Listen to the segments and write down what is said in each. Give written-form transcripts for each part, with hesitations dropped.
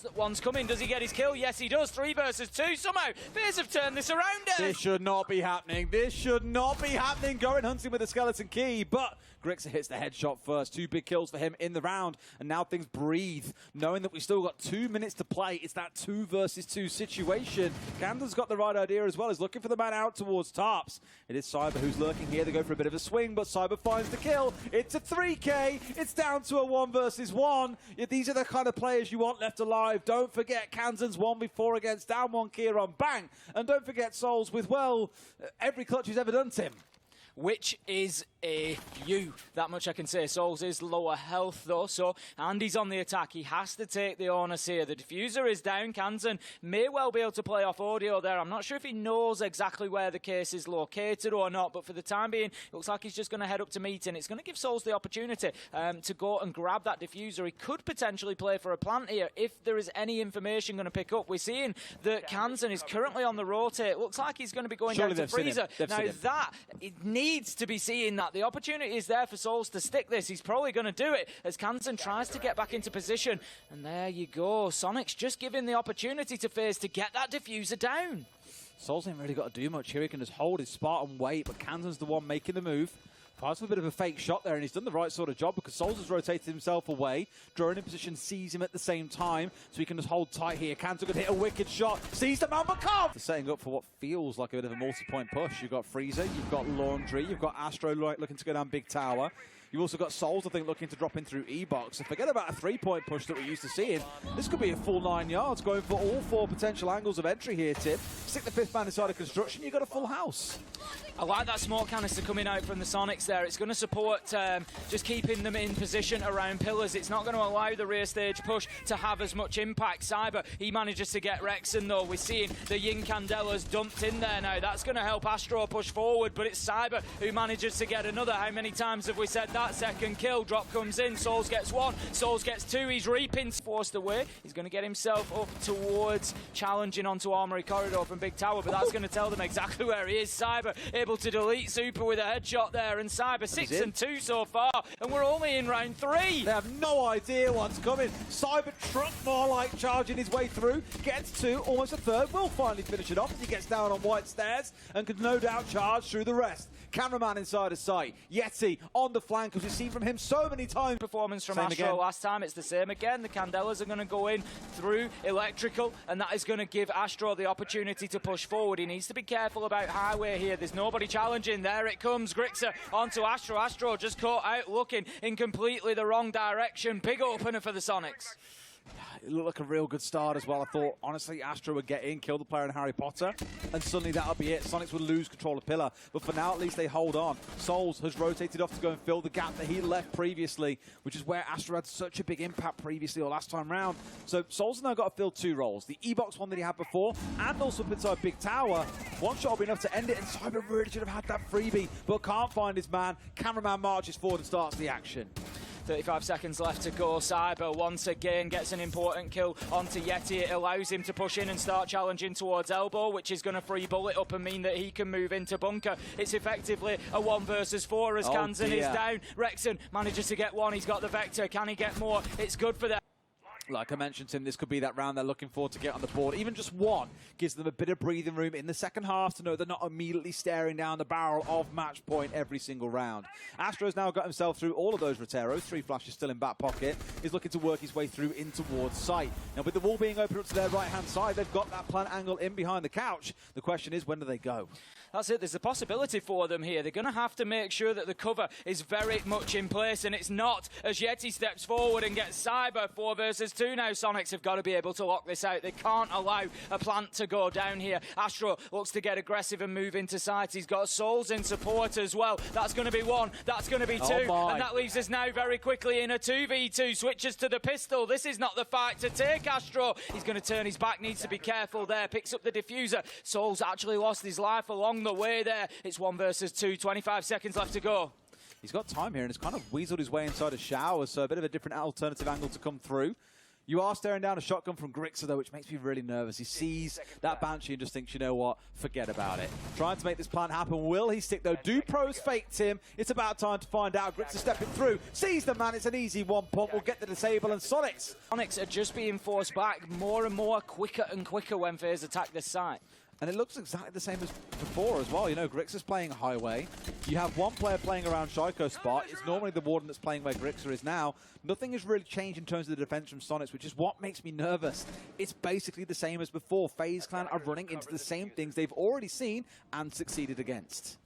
That one's coming. Does he get his kill? Yes, he does. 3 versus 2. Somehow, FaZe have turned this around. This should not be happening. This should not be happening. Going hunting with the skeleton key, but Grixer hits the headshot first. 2 big kills for him in the round, and now things breathe. Knowing that we've still got 2 minutes to play, it's that 2 versus 2 situation. Camden's got the right idea as well. He's looking for the man out towards Tarps. It is Cyber who's lurking here. They go for a bit of a swing, but Cyber finds the kill. It's a 3K. It's down to a 1 versus 1. These are the kind of players you want left alive. Don't forget Kansan's 1v4 against down 1 Kieran Bang. And don't forget Souls with, well, every clutch he's ever done, Tim. Which is a U. That much I can say. Souls is lower health though, so Andy's on the attack. He has to take the onus here. The diffuser is down. Kansan may well be able to play off audio there. I'm not sure if he knows exactly where the case is located or not, but for the time being, it looks like he's just going to head up to meeting. It's going to give Souls the opportunity to go and grab that diffuser. He could potentially play for a plant here if there is any information going to pick up. We're seeing that Kansan is currently on the rotate. It looks like he's going to be going down to Freezer. Now that, it needs to be seeing that. The opportunity is there for Souls to stick this. He's probably going to do it as Kansan tries to get back into position. And there you go. SONIQS just giving the opportunity to FaZe to get that diffuser down. Souls ain't really got to do much here. He can just hold his spot and wait, but Kansan's the one making the move. Fires for a bit of a fake shot there, and he's done the right sort of job because Souls has rotated himself away. Drone in position sees him at the same time, so he can just hold tight here. Kansan could hit a wicked shot. Sees the man, but can't! Setting up for what feels like a bit of a multi-point push. You've got Freezer, you've got Laundry, you've got Astro looking to go down Big Tower. You've also got Souls, I think, looking to drop in through E-Box. So forget about a 3-point push that we're used to seeing. This could be a full 9 yards, going for all 4 potential angles of entry here, Tim. Stick the 5th man inside of construction, you've got a full house. I like that smoke canister coming out from the SONIQS there. It's going to support just keeping them in position around pillars. It's not going to allow the rear stage push to have as much impact. Cyber, he manages to get Rexon though. We're seeing the Yin Candela's dumped in there now. That's going to help Astro push forward, but it's Cyber who manages to get another. How many times have we said that? Second kill, drop comes in, Souls gets 1, Souls gets 2, he's reaping, forced away. He's going to get himself up towards challenging onto Armory Corridor from Big Tower, but that's going to tell them exactly where he is. Cyber able to delete Super with a headshot there, and Cyber 6 and 2 so far, and we're only in round 3. They have no idea what's coming. Cyber truck more like charging his way through, gets 2, almost a 3rd, will finally finish it off as he gets down on white stairs and can no doubt charge through the rest. Cameraman inside of sight, Yeti on the flank, as we've seen from him so many times. Performance from Astro last time, it's the same again. The Candelas are going to go in through electrical, and that is going to give Astro the opportunity to push forward. He needs to be careful about highway here. There's nobody challenging. There it comes, Grixer onto Astro. Astro just caught out looking in completely the wrong direction. Big opener for the SONIQS. It looked like a real good start as well. I thought, honestly, Astro would get in, kill the player in Harry Potter, and suddenly that'll be it. SONIQS would lose control of Pillar. But for now, at least they hold on. Souls has rotated off to go and fill the gap that he left previously, which is where Astro had such a big impact previously or last time round. So Souls has now got to fill 2 roles. The E-Box one that he had before, and also up inside Big Tower. One shot will be enough to end it, and Cyber really should have had that freebie, but can't find his man. Cameraman marches forward and starts the action. 35 seconds left to go. Cyber once again gets an important kill onto Yeti. It allows him to push in and start challenging towards Elbow, which is going to free bullet up and mean that he can move into bunker. It's effectively a 1 versus 4 as Kansan is down. Rexon manages to get 1. He's got the Vector. Can he get more? It's good for them. Like I mentioned, Tim, this could be that round they're looking forward to get on the board. Even just 1 gives them a bit of breathing room in the second half to know they're not immediately staring down the barrel of match point every single round. Astro's now got himself through all of those Roteros. 3 flashes still in back pocket. He's looking to work his way through in towards sight. Now, with the wall being open up to their right-hand side, they've got that plant angle in behind the couch. The question is, when do they go? That's it. There's a possibility for them here. They're going to have to make sure that the cover is very much in place, and it's not as Yeti steps forward and gets Cyber 4 versus 2 now. SONIQS have got to be able to lock this out. They can't allow a plant to go down here. Astro looks to get aggressive and move into sight. He's got Souls in support as well. That's going to be 1. That's going to be 2. And that leaves us now very quickly in a 2v2. Switches to the pistol. This is not the fight to take, Astro. He's going to turn his back. Needs to be careful there. Picks up the diffuser. Souls actually lost his life along the way there. It's 1 versus 2. 25 seconds left to go. He's got time here and has kind of weaseled his way inside a shower, so a bit of a different alternative angle to come through. You are staring down a shotgun from Grixer, though, which makes me really nervous. He sees that Banshee and just thinks, you know what, forget about it. Trying to make this plant happen. Will he stick, though? Do pros faked him? It's about time to find out. Grixer stepping through. Sees the man. It's an easy one pump. We'll get the disable, and SONIQS. SONIQS are just being forced back more and more, quicker and quicker when FaZe attack this site. And it looks exactly the same as before as well. You know, Grixer's playing highway. You have one player playing around Shaiko's spot. It's normally the Warden that's playing where Grixer is now. Nothing has really changed in terms of the defense from SONIQS, which is what makes me nervous. It's basically the same as before. FaZe Clan are running into the same things they've already seen and succeeded against.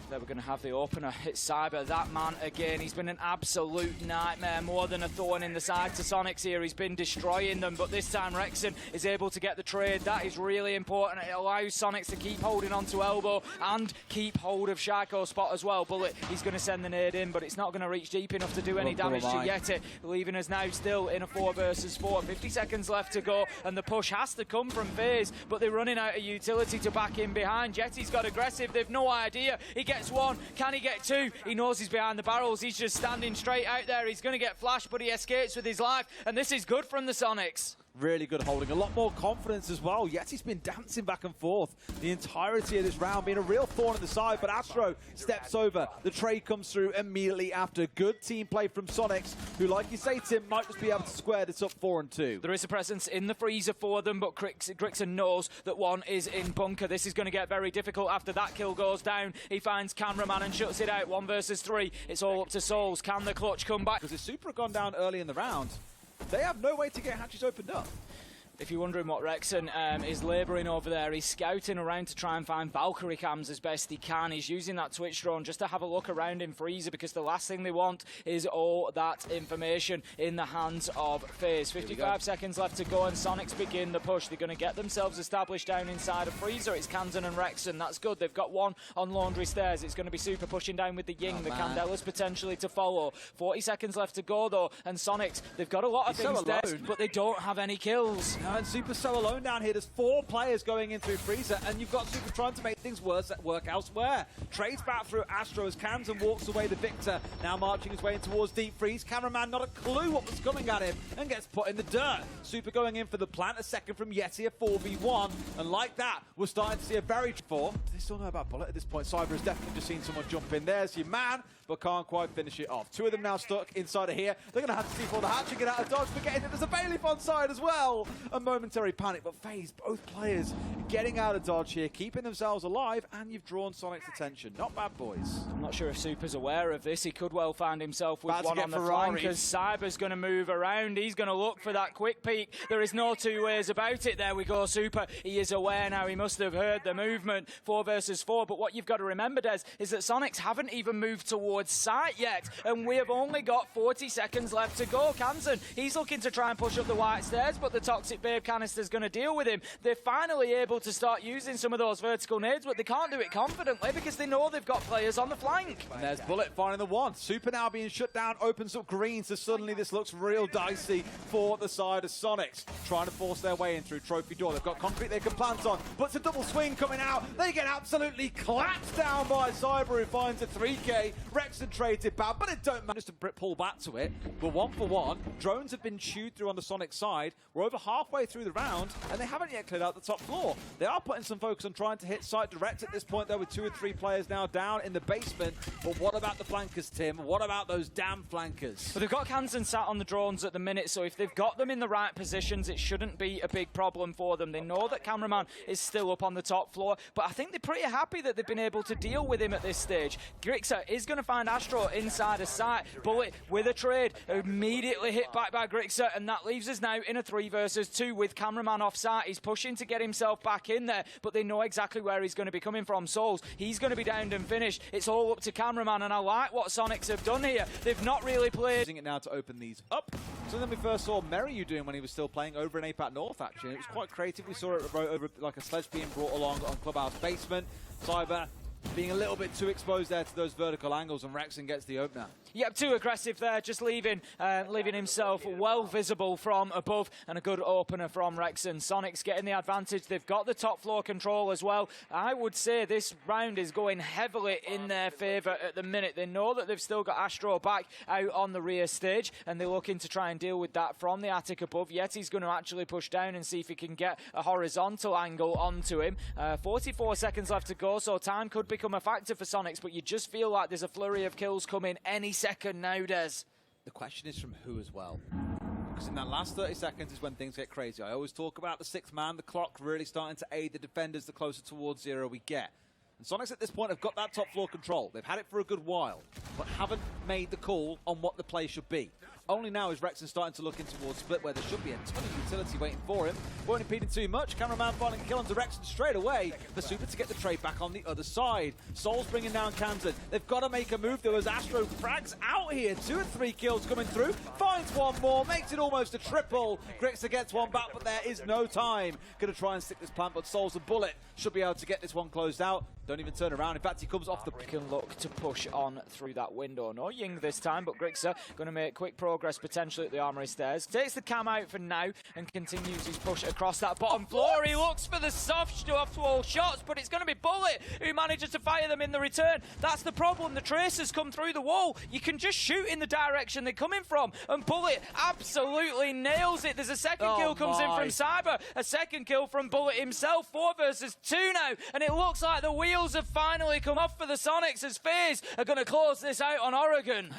They were going to have the opener hit Cyber. That man, again, he's been an absolute nightmare. More than a thorn in the side to SONIQS here. He's been destroying them, but this time Rexon is able to get the trade. That is really important. It allows SONIQS to keep holding on to Elbow and keep hold of Shaiko's spot as well. Bullet, he's going to send the nade in, but it's not going to reach deep enough to do any damage to Yeti, leaving us now still in a 4 versus 4. 50 seconds left to go, and the push has to come from FaZe, but they're running out of utility to back in behind. Yeti's got aggressive. They've no idea. He gets one. Can he get two? He knows he's behind the barrels. He's just standing straight out there. He's going to get flashed, but he escapes with his life. And this is good from the SONIQS. Really good holding. A lot more confidence as well. Yeti's been dancing back and forth the entirety of this round, being a real thorn in the side, but Astro steps over. The trade comes through immediately after. Good team play from SONIQS, who, like you say, Tim, might just be able to square this up 4-2. There is a presence in the freezer for them, but Grixer knows that one is in bunker. This is going to get very difficult after that kill goes down. He finds Cameraman and shuts it out. 1 versus 3. It's all up to Souls. Can the clutch come back? Because the Super have gone down early in the round. They have no way to get hatches opened up. If you're wondering what Rexon is labouring over there, he's scouting around to try and find Valkyrie cams as best he can. He's using that Twitch drone just to have a look around in Freezer, because the last thing they want is all that information in the hands of FaZe. 55 seconds left to go, and SONIQS begin the push. They're going to get themselves established down inside of Freezer. It's Kansan and Rexon. That's good. They've got one on Laundry Stairs. It's going to be Super pushing down with the Ying. The Candelas potentially to follow. 40 seconds left to go, though, and SONIQS, they've got a lot of things there, but they don't have any kills. No, and Super's so alone down here. There's 4 players going in through Freezer, and you've got Super trying to make things worse at work elsewhere. Trades back through Astro as Kamsan walks away the victor, now marching his way in towards Deep Freeze. Cameraman not a clue what was coming at him and gets put in the dirt. Super going in for the plant, a second from Yeti, a 4v1, and like that, we're starting to see a very... Do they still know about Bullet at this point? Cyber has definitely just seen someone jump in. There's your man, but can't quite finish it off. 2 of them now stuck inside of here. They're going to have to see for the hatch and get out of dodge, forgetting that there's a Bailiff on side as well. A momentary panic, but FaZe, both players getting out of dodge here, keeping themselves alive, and you've drawn SONIQS' attention. Not bad, boys. I'm not sure if Super's aware of this. He could well find himself with one on the flank, because Cyber's going to move around. He's going to look for that quick peek. There is no two ways about it. There we go, Super. He is aware now. He must have heard the movement. 4 versus 4. But what you've got to remember, Des, is that SONIQS haven't even moved towards site yet, and we have only got 40 seconds left to go. Kansan, he's looking to try and push up the white stairs, but the Toxic Babe canister's going to deal with him. They're finally able to start using some of those vertical nades, but they can't do it confidently because they know they've got players on the flank. And there's Bullet finding the one. Super now being shut down, opens up green, so suddenly this looks real dicey for the side of SONIQS. Trying to force their way in through Trophy Door. They've got concrete they can plant on, but it's a double swing coming out. They get absolutely clapped down by Cyber, who finds a 3K. Rexon trades it back, but it don't manage to pull back to it. We're 1 for 1. Drones have been chewed through on the SONIQS side. We're over halfway through the round, and they haven't yet cleared out the top floor. They are putting some focus on trying to hit site direct at this point, though, with 2 or 3 players now down in the basement. But what about the flankers, Tim? What about those damn flankers? But they've got Kansan sat on the drones at the minute, so if they've got them in the right positions, it shouldn't be a big problem for them. They know that Cameraman is still up on the top floor, but I think they're pretty happy that they've been able to deal with him at this stage. Grixer is going to find Astro inside a site. Bullet with a trade, immediately hit back by Grixer, and that leaves us now in a 3 versus 2 with Cameraman off site. He's pushing to get himself back in there, but they know exactly where he's going to be coming from. Souls, he's going to be downed and finished. It's all up to Cameraman, and I like what SONIQS have done here. They've not really played... Using it now to open these up. So then we first saw Merry doing when he was still playing over in APAC North, actually. It was quite creative. We saw it over like a sledge being brought along on Clubhouse Basement. Cyber being a little bit too exposed there to those vertical angles, and Rexon gets the opener. Yep, too aggressive there, just leaving himself well visible from above, and a good opener from Rexon. SONIQS getting the advantage. They've got the top floor control as well. I would say this round is going heavily in their favour at the minute. They know that they've still got Astro back out on the rear stage, and they're looking to try and deal with that from the attic above. Yeti's going to actually push down and see if he can get a horizontal angle onto him. 44 seconds left to go, so time could become a factor for SONIQS, but you just feel like there's a flurry of kills coming any second now, Des. The question is from who as well? Because in that last 30 seconds is when things get crazy. I always talk about the sixth man, the clock really starting to aid the defenders the closer towards zero we get. And SONIQS at this point have got that top floor control. They've had it for a good while, but haven't made the call on what the play should be. Only now is Rexon starting to look in towards split, where there should be a ton of utility waiting for him. Won't impede him too much. Cameraman finding a kill onto Rexon straight away. The Super to get the trade back on the other side. Soul's bringing down Kansan. They've got to make a move though as Astro frags out here. 2 and 3 kills coming through. Finds one more, makes it almost a triple. Grixer gets one back, but there is no time. Going to try and stick this plant, but Soul's a bullet. Should be able to get this one closed out. Don't even turn around. In fact, he comes off the... Can look to push on through that window. No Ying this time, but Grixer going to make quick progress potentially at the armory stairs. Takes the cam out for now and continues his push across that bottom floor. He looks for the soft off-wall shots, but it's going to be Bullet who manages to fire them in the return. That's the problem. The tracers come through the wall. You can just shoot in the direction they're coming from, and Bullet absolutely nails it. There's a second kill comes in from Cyber, a second kill from Bullet himself. 4 versus 2 now, and it looks like the wheels have finally come off for the SONIQS as FaZe are going to close this out on Oregon.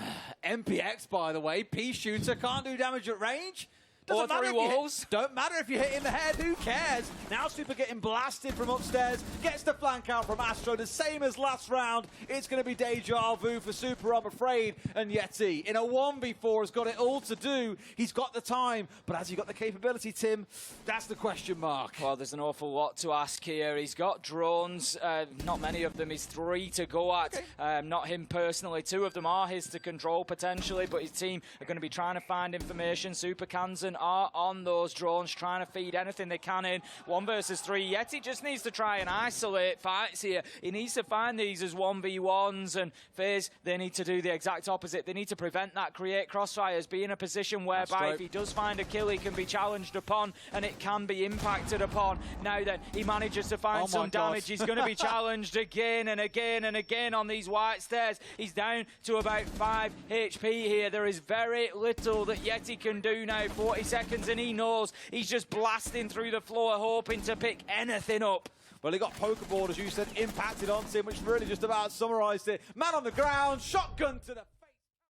MPX, by the way, P shooter, can't do damage at range. Or through walls. Don't matter if you hit in the head, who cares? Now Super getting blasted from upstairs, gets the flank out from Astro, the same as last round. It's going to be deja vu for Super, I'm afraid. And Yeti, in a 1v4, has got it all to do. He's got the time, but has he got the capability, Tim? That's the question mark. Well, there's an awful lot to ask here. He's got drones, not many of them. He's 3 to go at. Okay. Not him personally. 2 of them are his to control, potentially, but his team are going to be trying to find information. Super Kansan are on those drones, trying to feed anything they can in. 1 versus 3. Yeti just needs to try and isolate fights here. He needs to find these as 1v1s, and FaZe, they need to do the exact opposite. They need to prevent that, create crossfires, be in a position whereby if he does find a kill, he can be challenged upon, and it can be impacted upon. Now then, he manages to find some damage. He's going to be challenged again and again and again on these white stairs. He's down to about 5 HP here. There is very little that Yeti can do now. 40 seconds, and he knows he's just blasting through the floor, hoping to pick anything up. Well, he got Pokeball, as you said, impacted onto him, which really just about summarised it. Man on the ground, shotgun to the...